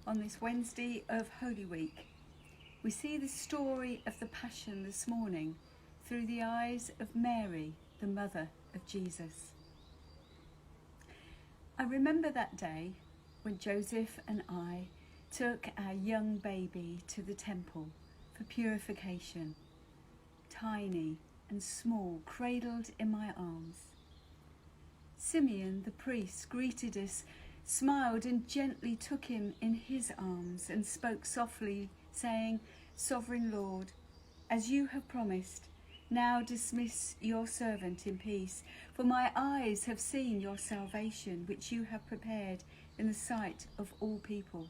on this Wednesday of Holy Week. We see the story of the Passion this morning through the eyes of Mary, the mother of Jesus. I remember that day when Joseph and I took our young baby to the temple for purification, tiny and small, cradled in my arms. Simeon, the priest, greeted us, smiled and gently took him in his arms and spoke softly, saying, "Sovereign Lord, as you have promised, now dismiss your servant in peace, for my eyes have seen your salvation, which you have prepared in the sight of all people,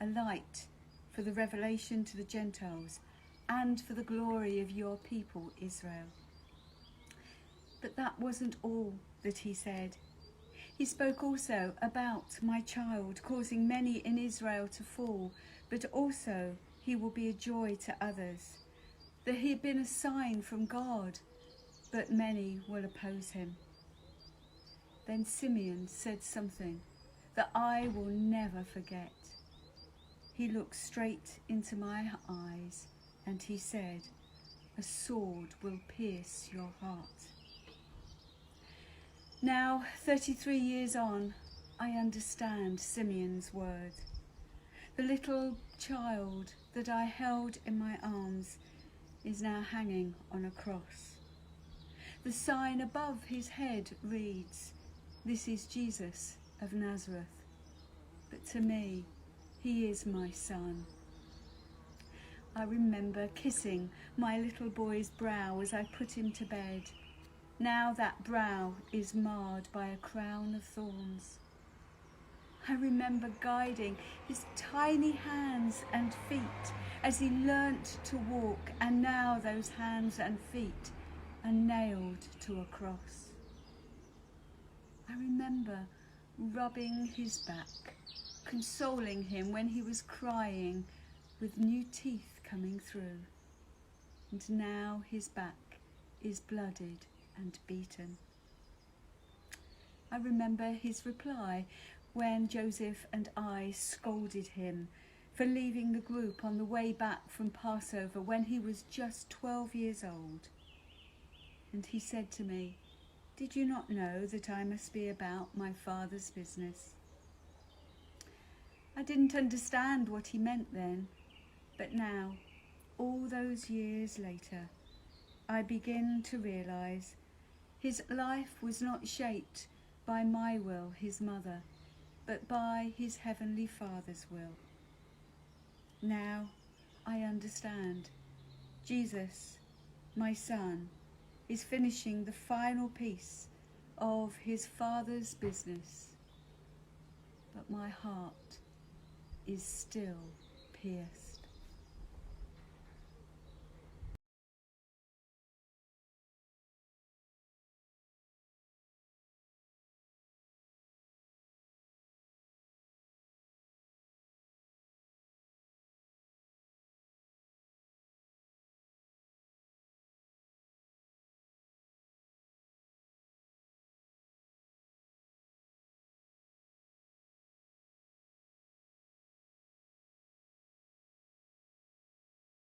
a light for the revelation to the Gentiles and for the glory of your people Israel." But that wasn't all that he said. He spoke also about my child, causing many in Israel to fall, but also he will be a joy to others, that he had been a sign from God, but many will oppose him. Then Simeon said something that I will never forget. He looked straight into my eyes and he said, "A sword will pierce your heart." Now, 33 years on, I understand Simeon's word. The little child that I held in my arms is now hanging on a cross. The sign above his head reads, "This is Jesus of Nazareth." But to me, he is my son. I remember kissing my little boy's brow as I put him to bed. Now that brow is marred by a crown of thorns. I remember guiding his tiny hands and feet as he learnt to walk, and now those hands and feet are nailed to a cross. I remember rubbing his back, consoling him when he was crying with new teeth coming through. And now his back is blooded and beaten. I remember his reply when Joseph and I scolded him for leaving the group on the way back from Passover when he was just 12 years old. And he said to me, "Did you not know that I must be about my Father's business?" I didn't understand what he meant then, but now, all those years later, I begin to realise his life was not shaped by my will, his mother, but by his heavenly Father's will. Now I understand. Jesus, my son, is finishing the final piece of his Father's business, but my heart is still pierced.